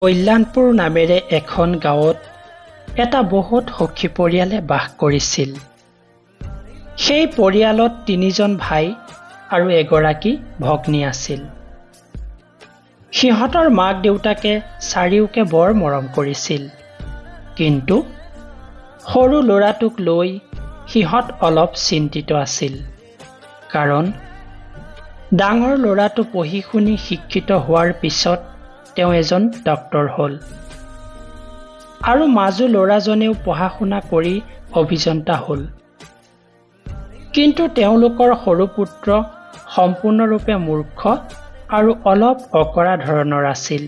কল্যাণপুৰ নামেৰে এখন গাঁৱত এটা বহুত সুখী পৰিয়ালে বাস কৰিছিল। সেই পৰিয়ালত 3জন ভাই আৰু এগৰাকী ভগ্নী আছিল। সিহঁতৰ মাক দেউতাকে চাৰিওকে বৰ মৰম কৰিছিল, কিন্তু সৰু ল'ৰাটোক লৈ সিহঁত অলপ চিন্তিত আছিল, কাৰণ ডাঙৰ ল'ৰাটো পঢ়ি শুনি শিক্ষিত হোৱাৰ পিছত তেওঁ এজন ডক্তৰ হ'ল আৰু মাজু ল'ৰাজনেও পঢ়া শুনা কৰি অভিযন্তা হ'ল। কিন্তু তেওঁলোকৰ সৰু পুত্ৰ সম্পূৰ্ণৰূপে মূৰ্খ আৰু অলপ অকৰা ধৰণৰ আছিল।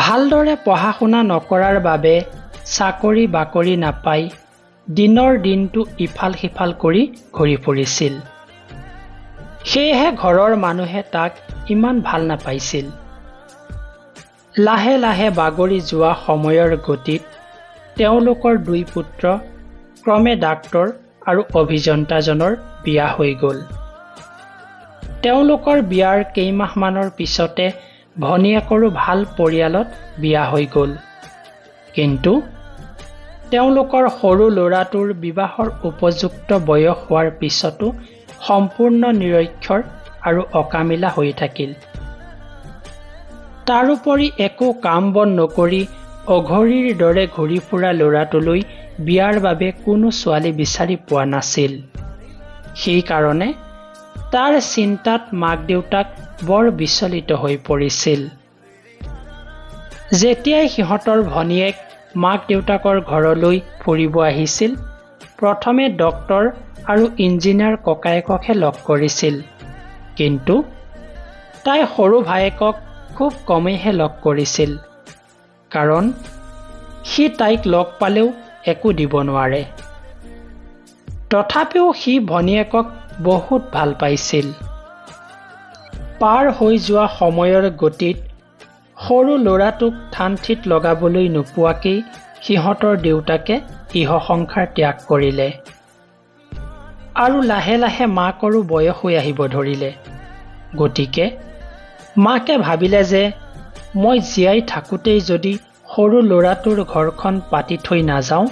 ভালদৰে পঢ়া শুনা নকৰাৰ বাবে চাকৰি বাকৰি নাপাই দিনৰ দিনটো ইফাল সিফাল কৰি ঘূৰি ফুৰিছিল। সেয়েহে ঘৰৰ মানুহে তাক ইমান ভাল নাপাইছিল। লাহে লাহে বাগৰি যোৱা সময়ৰ গতিত তেওঁলোকৰ 2 পুত্ৰ ক্ৰমে ডাক্তৰ আৰু অভিযন্তাজনৰ বিয়া হৈ গ'ল। তেওঁলোকৰ বিয়াৰ কেইমাহমানৰ পিছতে ভনীয়েকৰো ভাল পৰিয়ালত বিয়া হৈ গ'ল। কিন্তু তেওঁলোকৰ সৰু ল'ৰাটোৰ বিবাহৰ উপযুক্ত বয়স হোৱাৰ পিছতো সম্পূৰ্ণ নিৰক্ষৰ আৰু অকামিলা হৈ থাকিল। তাৰোপৰি একো কাম বন নকৰি অঘৰীৰ দৰে ঘূৰি ফুৰা ল'ৰাটোলৈ বিয়াৰ বাবে কোনো ছোৱালী বিচাৰি পোৱা নাছিল। সেইকাৰণে তাৰ চিন্তাত মাক দেউতাক বৰ বিচলিত হৈ পৰিছিল। যেতিয়াই সিহঁতৰ ভনীয়েক মাক দেউতাকৰ ঘৰলৈ ফুৰিব আহিছিল, প্ৰথমে ডক্তৰ আৰু ইঞ্জিনিয়াৰ ককায়েককহে লগ কৰিছিল, কিন্তু তাই সৰু ভায়েকক খুব কমেইহে লগ কৰিছিল, কাৰণ সি তাইক লগ পালেও একো দিব নোৱাৰে। তথাপিও সি ভনীয়েকক বহুত ভাল পাইছিল। পাৰ হৈ যোৱা সময়ৰ গতিত সৰু ল'ৰাটোক ঠান-ঠিত লগাবলৈ নোপোৱাকেই সিহঁতৰ দেউতাকে ইহ সংসাৰ ত্যাগ কৰিলে আৰু লাহে লাহে মাকৰো বয়স হৈ আহিব ধৰিলে। গতিকে মাকে ভাবিলে যে মই জীয়াই থাকোঁতেই যদি সৰু ল'ৰাটোৰ ঘৰখন পাতি থৈ নাযাওঁ,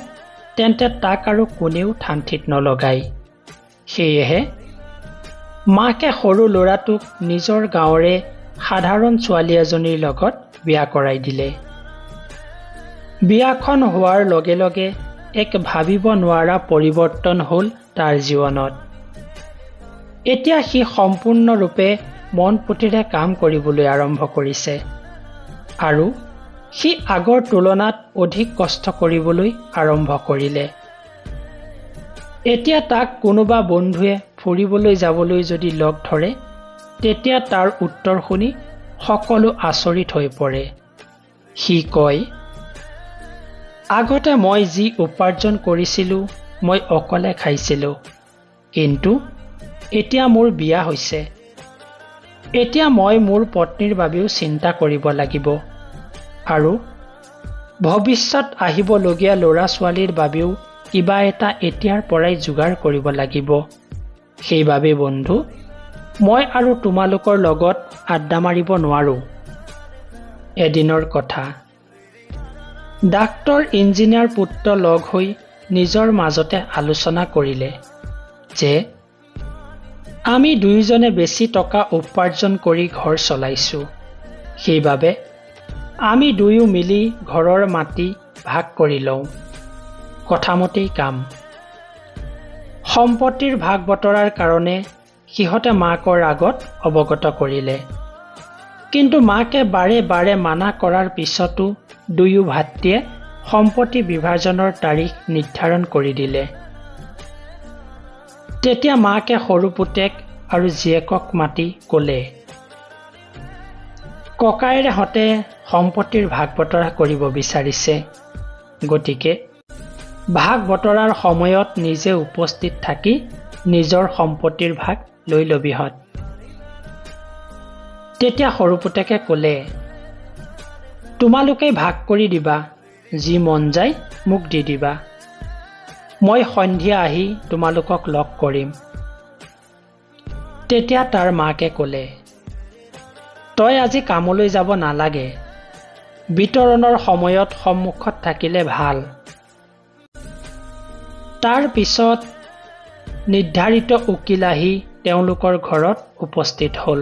তেন্তে তাক আৰু কোনেও ঠান-ঠিত নলগায়। সেয়েহে মাকে সৰু ল'ৰাটোক নিজৰ গাঁৱৰে সাধাৰণ ছোৱালী এজনীৰ লগত বিয়া কৰাই দিলে। বিয়াখন হোৱাৰ লগে লগে এক ভাবিব নোৱাৰা পৰিৱৰ্তন হ'ল তাৰ জীৱনত। এতিয়া সি সম্পূৰ্ণৰূপে মন পুতিৰে কাম কৰিবলৈ আৰম্ভ কৰিছে আৰু সি আগৰ তুলনাত অধিক কষ্ট কৰিবলৈ আৰম্ভ কৰিলে। এতিয়া তাক কোনোবা বন্ধুৱে ফুৰিবলৈ যাবলৈ যদি লগ ধৰে, তেতিয়া তাৰ উত্তৰ শুনি সকলো আচৰিত হৈ পৰে। সি কয়, আগতে মই যি উপাৰ্জন কৰিছিলোঁ মই অকলে খাইছিলোঁ, কিন্তু এতিয়া মোৰ বিয়া হৈছে। এতিয়া মই মোৰ পত্নীৰ বাবেও চিন্তা কৰিব লাগিব আৰু ভৱিষ্যত আহিবলগীয়া ল'ৰা ছোৱালীৰ বাবেও কিবা এটা এতিয়াৰ পৰাই যোগাৰ কৰিব লাগিব। সেইবাবে বন্ধু, মই আৰু তোমালোকৰ লগত আড্ডা মাৰিব নোৱাৰোঁ। এদিনৰ কথা, ডাক্তৰ ইঞ্জিনিয়াৰ পুত্ৰ লগ হৈ নিজৰ মাজতে আলোচনা কৰিলে যে আমি 2জনে বেছি টকা উপাৰ্জন কৰি ঘৰ চলাইছোঁ, সেইবাবে আমি 2ও মিলি ঘৰৰ মাটি ভাগ কৰি লওঁ। কথামতেই কাম। সম্পত্তিৰ ভাগ বতৰাৰ কাৰণে সিহঁতে মাকৰ আগত অৱগত কৰিলে, কিন্তু মাকে বাৰে বাৰে মানা কৰাৰ পিছতো 2 ভাতৃয়ে সম্পত্তি বিভাজনৰ তাৰিখ নিৰ্ধাৰণ কৰি দিলে। তেতিয়া মাকে সৰু পুতেক আৰু জীয়েকক মাতি ক'লে, ককায়েৰহঁতে সম্পত্তিৰ ভাগ বতৰা কৰিব বিচাৰিছে, গতিকে ভাগ বতৰাৰ সময়ত নিজে উপস্থিত থাকি নিজৰ সম্পত্তিৰ ভাগ লৈ লবিহঁত। তেতিয়া সৰু পুতেকে ক'লে, তোমালোকে ভাগ কৰি দিবা, যি মন যায় মোক দি দিবা। মই সন্ধিয়া আহি তোমালোকক লগ কৰিম। তেতিয়া তাৰ মাকে ক'লে, তই আজি কামলৈ যাব নালাগে, বিতৰণৰ সময়ত সন্মুখত থাকিলে ভাল। তাৰ পিছত নিৰ্ধাৰিত উকিল আহি তেওঁলোকৰ ঘৰত উপস্থিত হ'ল।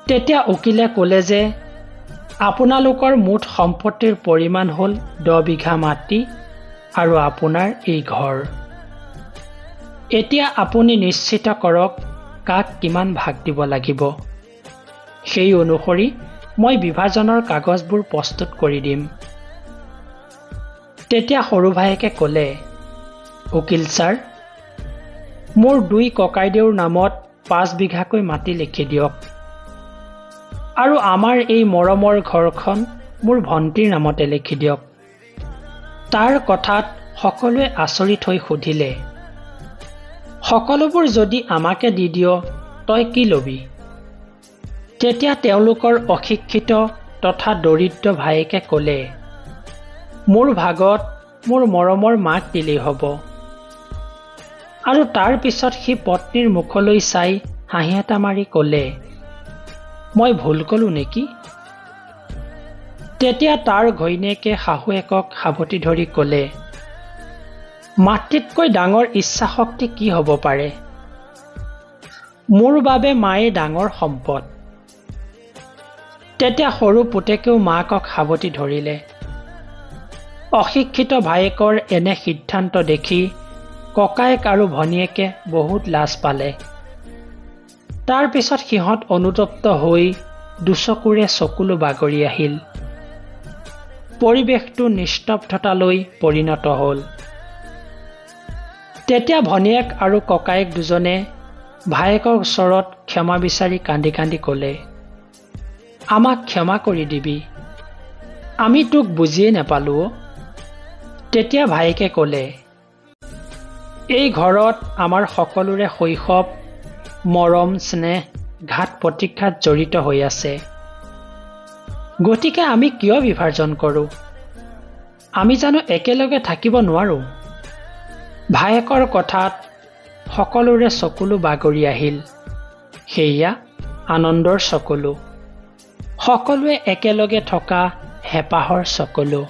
তেতিয়া উকিলে ক'লে যে আপোনালোকৰ মুঠ সম্পত্তিৰ পৰিমাণ হ'ল 10 বিঘা মাটি আৰু আপোনাৰ এই ঘৰ। এতিয়া আপুনি নিশ্চিত কৰক কাক কিমান ভাগ দিব লাগিব। সেই অনুসৰি মই বিভাজনৰ কাগজবোৰ প্ৰস্তুত কৰি দিম। তেতিয়া সৰু ভায়েকে ক'লে, উকিল ছাৰ, মোৰ 2 ককাইদেউৰ নামত 5 বিঘাকৈ মাটি লিখি দিয়ক আৰু আমাৰ এই মৰমৰ ঘৰখন মোৰ ভণ্টিৰ নামতে লিখি দিয়ক। তাৰ কথাত সকলোৱে আচৰিত হৈ সুধিলে, সকলোবোৰ যদি আমাকে দি দিয় তই কি ল'বি? তেতিয়া তেওঁলোকৰ অশিক্ষিত তথা দৰিদ্ৰ ভায়েকে ক'লে, মোৰ ভাগত মোৰ মৰমৰ মাক দিলেই হ'ব। আৰু তাৰ পিছত সি পত্নীৰ মুখলৈ চাই হাঁহি এটা মাৰি ক'লে, মই ভুল ক'লো নেকি? তেতিয়া তাৰ ঘৈণীয়েকে শাহুৱেকক সাৱটি ধৰি ক'লে, মাতৃতকৈ ডাঙৰ ইচ্ছাশক্তি কি হ'ব পাৰে? মোৰ বাবে মায়ে ডাঙৰ সম্পদ। তেতিয়া সৰু পুতেকেও মাকক সাৱটি ধৰিলে। অশিক্ষিত ভায়েকৰ এনে সিদ্ধান্ত দেখি ককায়েক আৰু ভনীয়েকে বহুত লাজ পালে। তাৰ পিছত সিহঁত অনুতপ্ত হৈ দুচকুৰে চকুলো বাগৰি আহিল। পৰিৱেশটো নিস্তব্ধতালৈ পৰিণত হ'ল। তেতিয়া ভনীয়েক আৰু ককায়েক দুজনে ভায়েকৰ ওচৰত ক্ষমা বিচাৰি কান্দি কান্দি ক'লে, আমাক ক্ষমা কৰি দিবি, আমি তোক বুজিয়ে নাপালো। তেতিয়া ভায়েকে ক'লে, এই ঘৰত আমাৰ সকলোৰে শৈশৱ, মৰম, স্নেহ, ঘাত প্ৰতিঘাত জড়িত হৈ আছে। গতিকে আমি কিয় বিভাজন কৰোঁ? আমি জানো একেলগে থাকিব নোৱাৰোঁ? ভায়েকৰ কথাত সকলোৰে চকুলো বাগৰি আহিল। সেয়া আনন্দৰ চকুলো, সকলোৱে একেলগে থকা হেঁপাহৰ চকুলো।